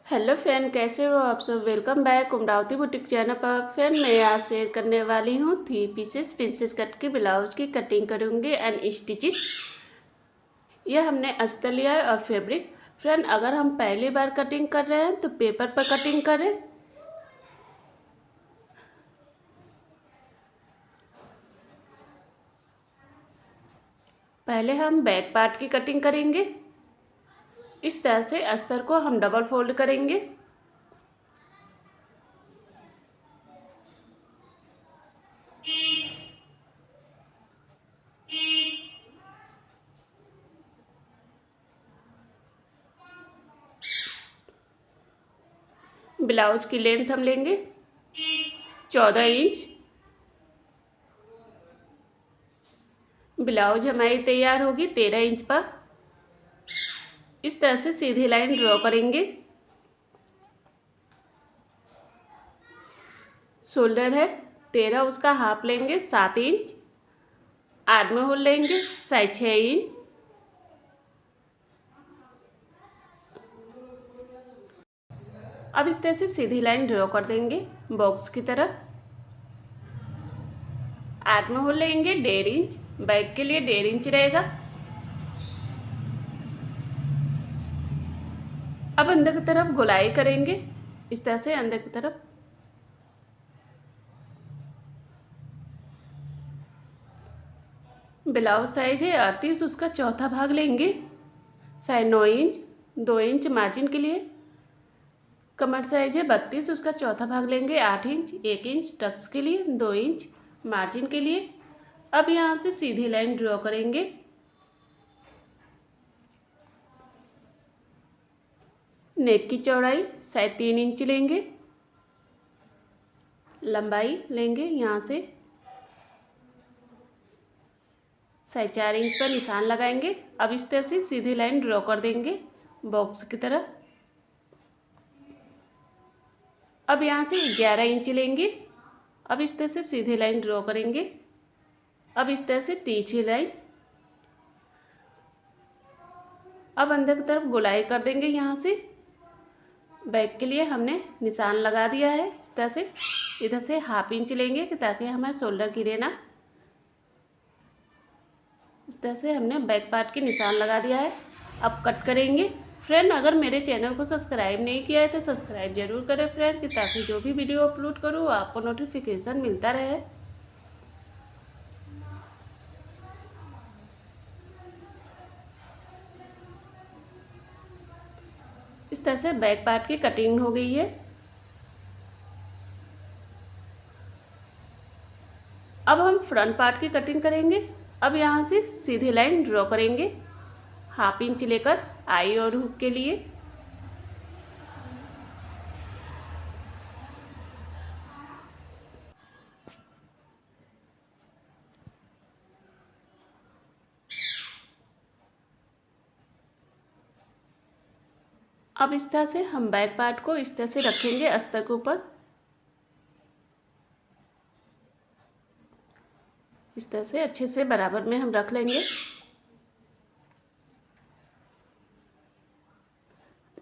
Hello friend, कैसे हो आप सब। Welcome back Umravati boutique channel पर। फ्रेंड, मैं आज शेयर करने वाली हूँ 3 पीसेस प्रिंसेस कट के ब्लाउज की कटिंग करूँगी एंड स्टिचिंग। यह हमने अस्तर लिया है और फैब्रिक। फ्रेंड, अगर हम पहली बार कटिंग कर रहे हैं तो पेपर पर कटिंग करें। पहले हम बैक पार्ट की कटिंग करेंगे। इस तरह से अस्तर को हम डबल फोल्ड करेंगे। ब्लाउज की लेंथ हम लेंगे 14 इंच। ब्लाउज हमारी तैयार होगी 13 इंच पर। इस तरह से सीधी लाइन ड्रॉ करेंगे। शोल्डर है 13, उसका हाफ लेंगे 7 इंच। आर्म होल लेंगे 6.5 इंच। अब इस तरह से सीधी लाइन ड्रॉ कर देंगे बॉक्स की तरह। आर्म होल लेंगे 1.5 इंच। बैक के लिए 1.5 इंच रहेगा। अब अंदर की तरफ गोलाई करेंगे इस तरह से अंदर की तरफ। ब्लाउज साइज है 38, उसका चौथा भाग लेंगे 9.5 इंच। 2 इंच मार्जिन के लिए। कमर साइज है 32, उसका चौथा भाग लेंगे 8 इंच। 1 इंच टक्स के लिए, 2 इंच मार्जिन के लिए। अब यहाँ से सीधी लाइन ड्रॉ करेंगे। नेक की चौड़ाई 3.5 इंच लेंगे। लंबाई लेंगे यहाँ से 4.5 इंच पर निशान लगाएंगे। अब इस तरह से सीधी लाइन ड्रॉ कर देंगे बॉक्स की तरह। अब यहाँ से 11 इंच लेंगे। अब इस तरह से सीधी लाइन ड्रॉ करेंगे। अब इस तरह से तिरछी लाइन। अब अंदर की तरफ गोलाई कर देंगे यहाँ से। बैक के लिए हमने निशान लगा दिया है इस तरह से। इधर से हाफ इंच लेंगे कि ताकि हमें शोल्डर गिरे ना। इस तरह से हमने बैक पार्ट के निशान लगा दिया है। अब कट करेंगे। फ्रेंड, अगर मेरे चैनल को सब्सक्राइब नहीं किया है तो सब्सक्राइब जरूर करें फ्रेंड, कि ताकि जो भी वीडियो अपलोड करूँ आपको नोटिफिकेशन मिलता रहे। इस तरह से बैक पार्ट की कटिंग हो गई है। अब हम फ्रंट पार्ट की कटिंग करेंगे। अब यहाँ से सीधी लाइन ड्रॉ करेंगे हाफ इंच लेकर आई और हुक के लिए। अब इस तरह से हम बैक पार्ट को इस तरह से रखेंगे अस्तर के ऊपर। इस तरह से अच्छे से बराबर में हम रख लेंगे।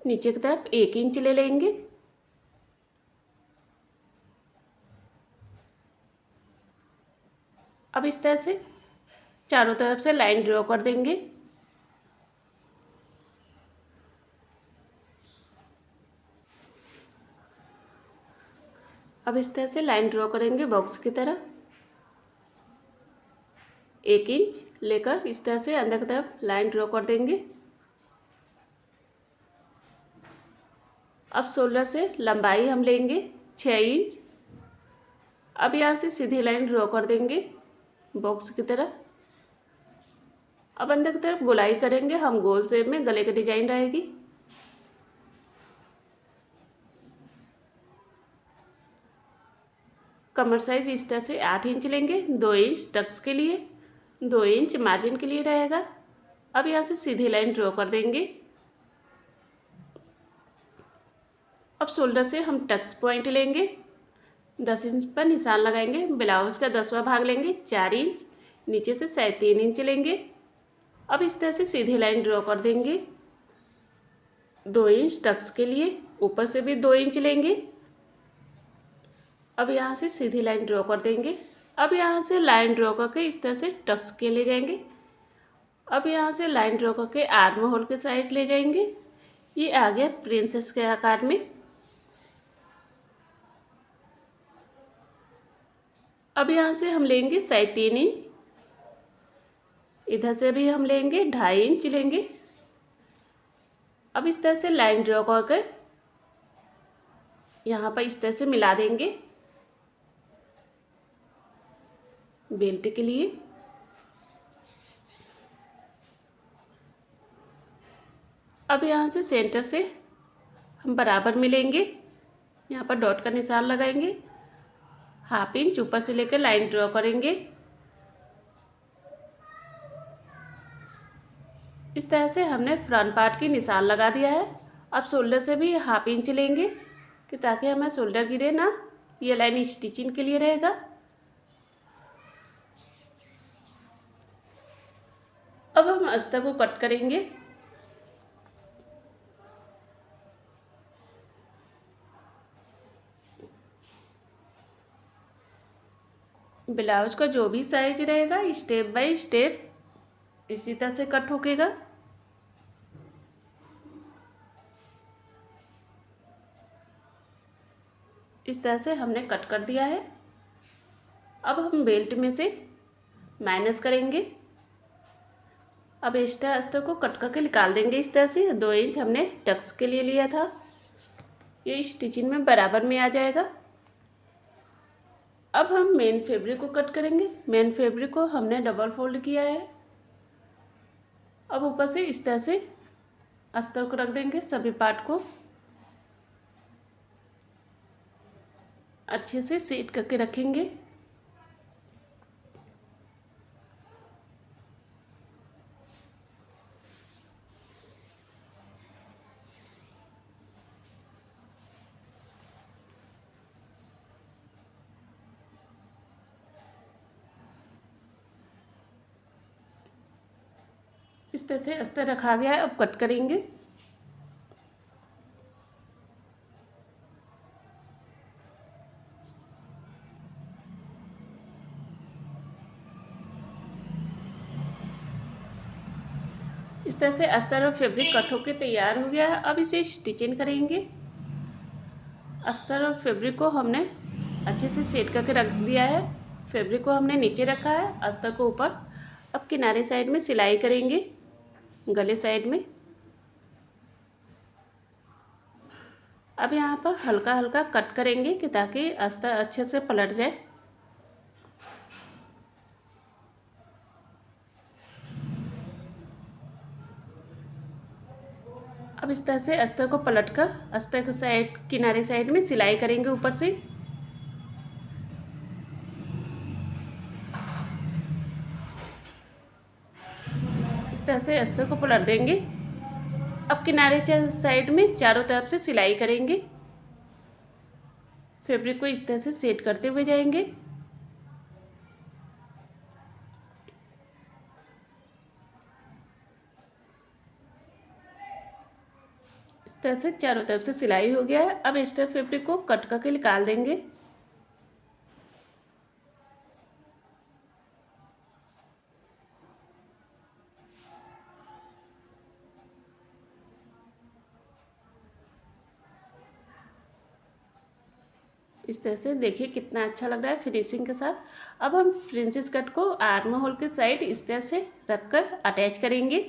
नीचे की तरफ 1 इंच ले लेंगे। अब इस तरह से चारों तरफ से लाइन ड्रॉ कर देंगे। अब इस तरह से लाइन ड्रॉ करेंगे बॉक्स की तरह। 1 इंच लेकर इस तरह से अंदर की तरफ लाइन ड्रॉ कर देंगे। अब शोल्डर से लंबाई हम लेंगे 6 इंच। अब यहाँ से सीधी लाइन ड्रॉ कर देंगे बॉक्स की तरह। अब अंदर की तरफ गोलाई करेंगे हम गोल शेप में, गले की डिजाइन रहेगी। कमर साइज इस तरह से 8 इंच लेंगे। 2 इंच टक्स के लिए, 2 इंच मार्जिन के लिए रहेगा। अब यहाँ से सीधी लाइन ड्रॉ कर देंगे। अब शोल्डर से हम टक्स पॉइंट लेंगे 10 इंच पर निशान लगाएंगे। ब्लाउज का 10वां भाग लेंगे 4 इंच। नीचे से 3.5 इंच लेंगे। अब इस तरह से सीधी लाइन ड्रॉ कर देंगे। 2 इंच टक्स के लिए, ऊपर से भी 2 इंच लेंगे। अब यहाँ से सीधी लाइन ड्रॉ कर देंगे। अब यहाँ से लाइन ड्रॉ करके इस तरह से टक्स के ले जाएंगे। अब यहाँ से लाइन ड्रॉ करके आर्म होल के साइड ले जाएंगे। ये आ गया प्रिंसेस के आकार में। अब यहाँ से हम लेंगे 3.5 इंच, इधर से भी हम लेंगे 2.5 इंच लेंगे। अब इस तरह से लाइन ड्रॉ करके यहाँ पर इस तरह से मिला देंगे बेल्ट के लिए। अब यहाँ से सेंटर से हम बराबर मिलेंगे, यहाँ पर डॉट का निशान लगाएंगे, 1/2 इंच ऊपर से लेकर लाइन ड्रॉ करेंगे। इस तरह से हमने फ्रंट पार्ट की निशान लगा दिया है। अब शोल्डर से भी 1/2 इंच लेंगे कि ताकि हमें शोल्डर गिरे ना, ये लाइन स्टिचिंग के लिए रहेगा। अब हम अस्तर को कट करेंगे। ब्लाउज का जो भी साइज रहेगा स्टेप बाय स्टेप इसी तरह से कट होकेगा। इस तरह से हमने कट कर दिया है। अब हम बेल्ट में से माइनस करेंगे। अब एक्स्ट्रा अस्तर को कट करके निकाल देंगे। इस तरह से 2 इंच हमने टक्स के लिए लिया था, ये स्टिचिंग में बराबर में आ जाएगा। अब हम मेन फैब्रिक को कट करेंगे। मेन फैब्रिक को हमने डबल फोल्ड किया है। अब ऊपर से इस तरह से अस्तर को रख देंगे, सभी पार्ट को अच्छे से सेट करके रखेंगे। इस तरह से अस्तर रखा गया है। अब कट करेंगे। इस तरह से अस्तर और फैब्रिक कट होकर तैयार हो गया है। अब इसे स्टिचिंग करेंगे। अस्तर और फैब्रिक को हमने अच्छे से सेट करके रख दिया है। फैब्रिक को हमने नीचे रखा है, अस्तर को ऊपर। अब किनारे साइड में सिलाई करेंगे, गले साइड में। अब यहाँ पर हल्का हल्का कट करेंगे कि ताकि अस्तर अच्छे से पलट जाए। अब इस तरह से अस्तर को पलटकर अस्तर के साइड किनारे साइड में सिलाई करेंगे ऊपर से। इस तरह से अस्तर को पलट देंगे। अब किनारे साइड में चारों तरफ से सिलाई करेंगे। फैब्रिक को इस तरह से सेट करते हुए जाएंगे। इस तरह से चारों तरफ से सिलाई हो गया है। अब एक्स्ट्रा फैब्रिक को कट करके निकाल देंगे। इस तरह से देखिए कितना अच्छा लग रहा है फिनिशिंग के साथ। अब हम प्रिंसेस कट को आर्म होल के साइड इस तरह से रखकर अटैच करेंगे।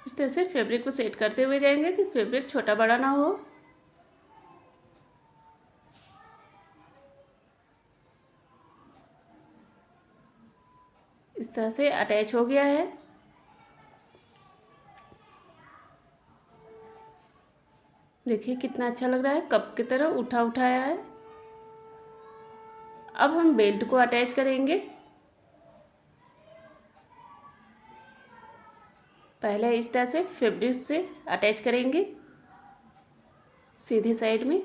इस तरह से फैब्रिक को सेट करते हुए जाएंगे कि फैब्रिक छोटा बड़ा ना हो। इस तरह से अटैच हो गया है। देखिए कितना अच्छा लग रहा है, कप की तरह उठा उठाया है। अब हम बेल्ट को अटैच करेंगे। पहले इस तरह से फैब्रिक से अटैच करेंगे सीधी साइड में।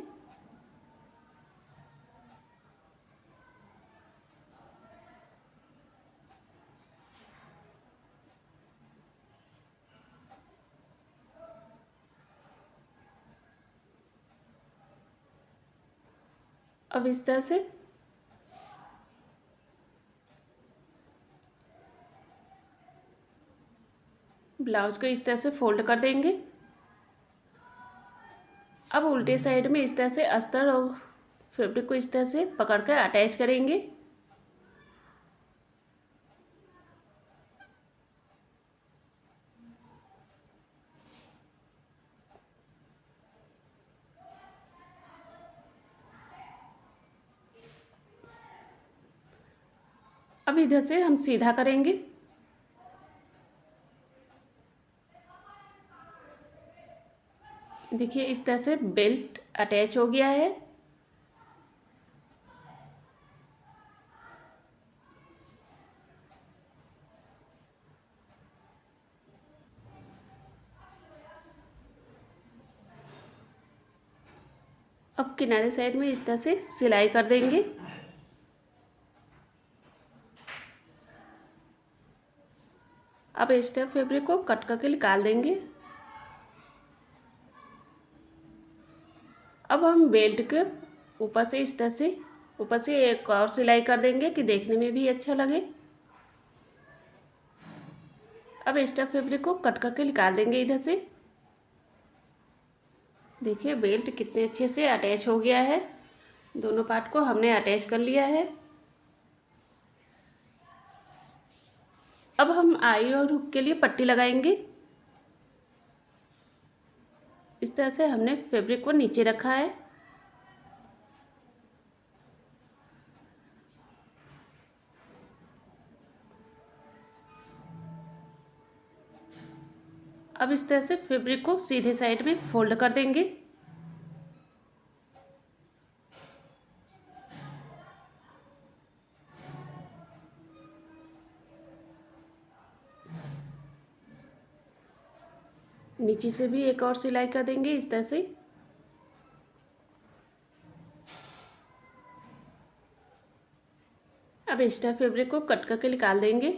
अब इस तरह से ब्लाउज को इस तरह से फोल्ड कर देंगे। अब उल्टे साइड में इस तरह से अस्तर और फैब्रिक को इस तरह से पकड़कर अटैच करेंगे। अब इधर से हम सीधा करेंगे। देखिए इस तरह से बेल्ट अटैच हो गया है। अब किनारे साइड में इस तरह से सिलाई कर देंगे। अब एक्स्ट्रा फैब्रिक को कट करके निकाल देंगे। अब हम बेल्ट के ऊपर से इस तरह से ऊपर से एक और सिलाई कर देंगे कि देखने में भी अच्छा लगे। अब एक्स्ट्रा फैब्रिक को कट करके निकाल देंगे इधर से। देखिए बेल्ट कितने अच्छे से अटैच हो गया है। दोनों पार्ट को हमने अटैच कर लिया है। अब हम आई और हुक के लिए पट्टी लगाएंगे। इस तरह से हमने फैब्रिक को नीचे रखा है। अब इस तरह से फैब्रिक को सीधे साइड में फोल्ड कर देंगे। नीचे से भी एक और सिलाई कर देंगे इस तरह से। अब एक्स्ट्रा फैब्रिक को कट करके निकाल देंगे।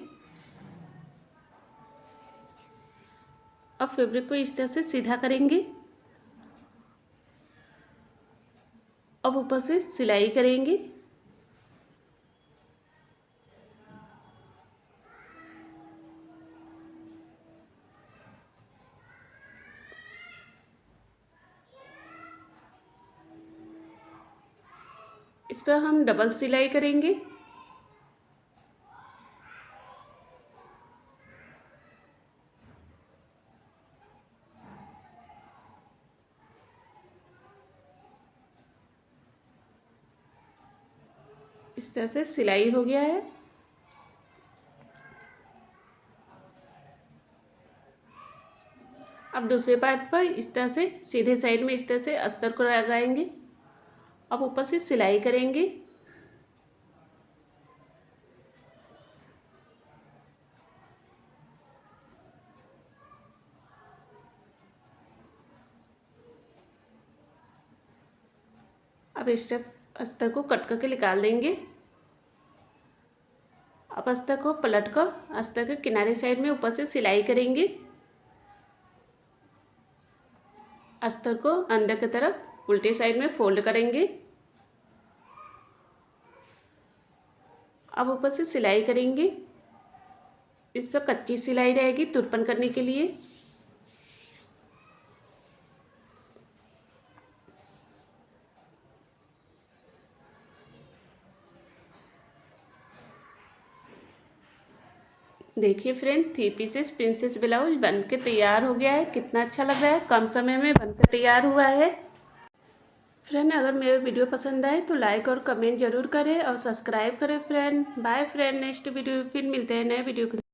अब फैब्रिक को इस तरह से सीधा करेंगे। अब ऊपर से सिलाई करेंगे। इस पर हम डबल सिलाई करेंगे। इस तरह से सिलाई हो गया है। अब दूसरे पार्ट पर इस तरह से सीधे साइड में इस तरह से अस्तर को लगाएंगे। अब ऊपर से सिलाई करेंगे। अब इस अस्तर को कट करके निकाल देंगे। अब अस्तर को पलट कर अस्तर के किनारे साइड में ऊपर से सिलाई करेंगे। अस्तर को अंदर की तरफ उल्टे साइड में फोल्ड करेंगे। अब ऊपर से सिलाई करेंगे। इस पर कच्ची सिलाई रहेगी तुरपन करने के लिए। देखिए फ्रेंड 3 पीसेस प्रिंसेस ब्लाउज बन के तैयार हो गया है। कितना अच्छा लग रहा है। कम समय में बनकर तैयार हुआ है। फ्रेंड अगर मेरे वीडियो पसंद आए तो लाइक और कमेंट जरूर करें और सब्सक्राइब करें friend. Bye friend, next video फिर मिलते हैं नए वीडियो के